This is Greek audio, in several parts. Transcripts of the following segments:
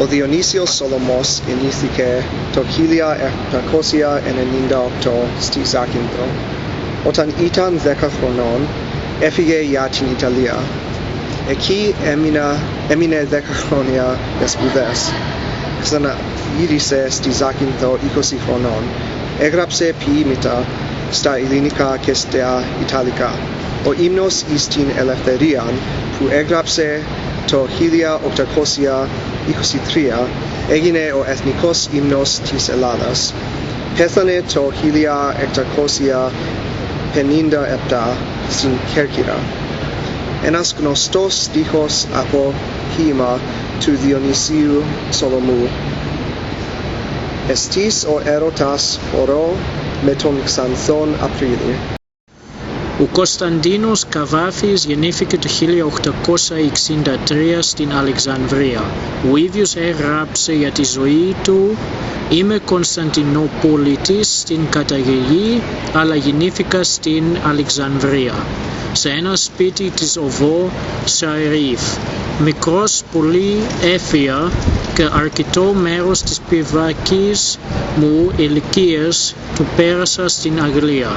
Ο Διονύσιος Σολομός γεννήθηκε το 1798 στη Ζάκυνθο. Όταν ήταν 10 χρονών, έφυγε για την Ιταλία. Εκεί έμεινε 10 χρόνια για σπουδές. Ξαναγύρισε στη Ζάκυνθο 20 χρονών. Έγραψε ποίηματα στα ελληνικά και στα ιταλικά. Ο ύμνος εις την ελευθερία που έγραψε το 1823 έγινε ο εθνικός ύμνος της Ελλάδας. Πέθανε το 1857 στην Κέρκυρα. Ένας γνωστός στίχος από ποίημα του Διονυσίου Σολομού. Εστίς ο έρωτας χορό με τον Ξανθόν Απρίλη. Ο Κωνσταντίνος Καβάφης γεννήθηκε το 1863 στην Αλεξανδρία. Ο ίδιος έγραψε για τη ζωή του «Είμαι Κωνσταντινοπολίτης στην καταγωγή, αλλά γεννήθηκα στην Αλεξανδρία, σε ένα σπίτι της Οβό Σαρίφ. Μικρός πολύ έφυγα και αρκετό μέρος της παιδικής μου ηλικίας του πέρασα στην Αγγλία.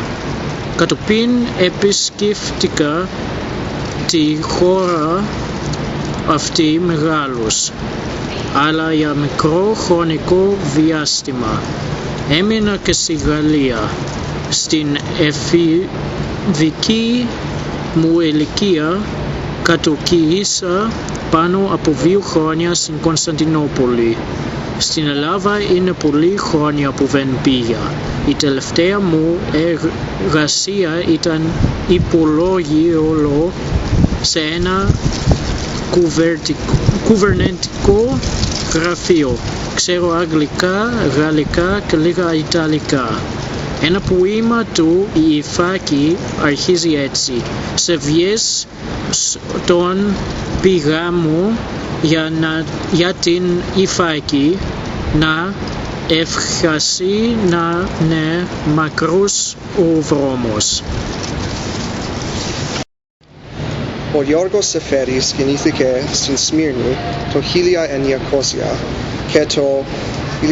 Κατόπιν επισκέφτηκα τη χώρα αυτή μεγάλος, αλλά για μικρό χρονικό διάστημα. Έμεινα και στη Γαλλία. Στην εφηβική μου ηλικία κατοικήσα πάνω από 2 χρόνια στην Κωνσταντινούπολη. Στην Ελλάδα είναι πολλοί χρόνια που δεν πήγα. Η τελευταία μου εργασία ήταν υπολογιολό σε ένα κουβερνητικό γραφείο. Ξέρω αγγλικά, γαλλικά και λίγα ιταλικά. Ένα ποίημα του η Ιφάκη αρχίζει έτσι. Σε βγες στον πηγά μου για την Ιφάκη να ευχασεί να είναι μακρός ο δρόμος. Ο Γιώργος Σεφέρης γεννήθηκε στην Σμύρνη το 1900 και το 1914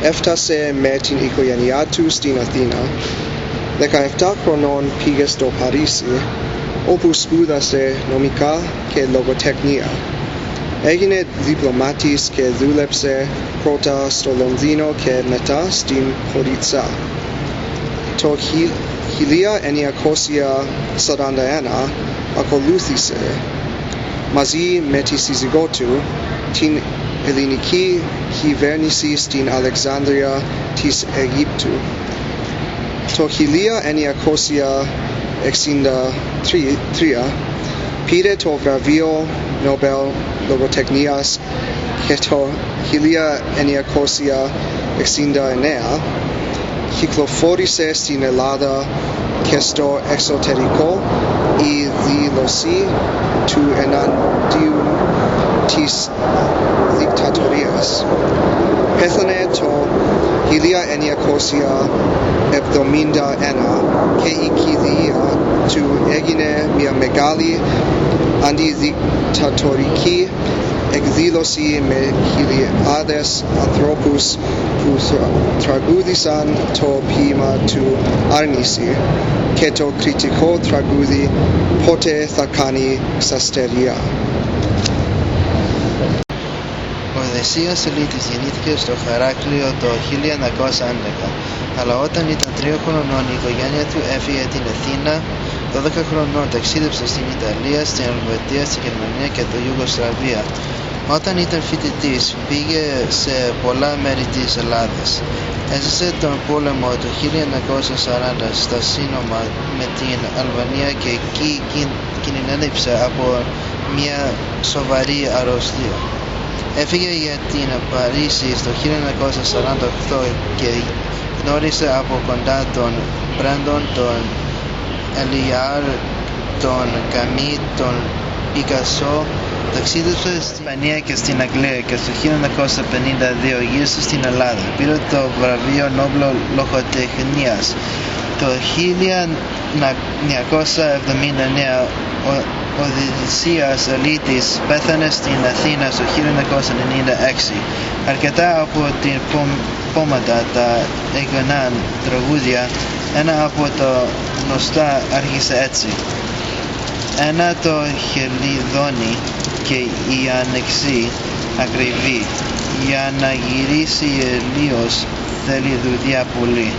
έφτασε με την οικογένειά του στην Αθήνα. 17 χρονών πήγε στο Παρίσι, όπου σπούδασε νομικά και λογοτεχνία. Έγινε διπλωμάτης και δούλεψε πρώτα στο Λονδίνο και μετά στην Κορίτσα. Το 1941 ακολούθησε μαζί με τη σύζυγό του την ελληνική κυβέρνηση στην Αλεξάνδρεια της Αιγύπτου. Το 1963 πήρε το βραβείο Νόμπελ Λογοτεχνίας και το 1969 κυκλοφόρησε στην Ελλάδα και στο εξωτερικό η δήλωση του εναντίον της δικτατορίας. Πέθανε το 1971 και η κηδεία του έγινε μια μεγάλη αντιδικτατορική εκδήλωση με χιλιάδες ανθρώπους που τραγούδισαν το ποίημα του Άρνηση και το κριτικό τραγούδι «Πότε θα κάνει ξαστεριά». Ο Οδυσσίας Ελίτης γεννήθηκε στο Ηράκλειο το 1911, αλλά όταν ήταν 3 χρονών η οικογένεια του έφυγε την Αθήνα. 12 χρονών ταξίδεψε στην Ιταλία, στην Ελβετία, στη Γερμανία και τη Ιουγκοσλαβία. Όταν ήταν φοιτητής πήγε σε πολλά μέρη της Ελλάδας. Έζησε τον πόλεμο το 1940 στα σύνομα με την Αλβανία και εκεί κινδύνευσε από μια σοβαρή αρρώστια. Έφυγε για την Παρίσι στο 1948 και γνώρισε από κοντά τον Μπράντον, τον Ελιάρ, τον Καμί, τον Πικασό. Ταξίδεψε στην Ισπανία και στην Αγγλία και στο 1952 γύρισε στην Ελλάδα. Πήρε το βραβείο Νόμπελ Λογοτεχνίας. Το 1979 Ο Οδυσσίας Αλήτης πέθανε στην Αθήνα στο 1996. Αρκετά από την πόματα τα εγγονά τραγούδια, ένα από τα γνωστά άρχισε έτσι. Ένα το χελιδόνι και η άνοιξη ακριβή, για να γυρίσει ελίος θέλει δουλειά πολύ.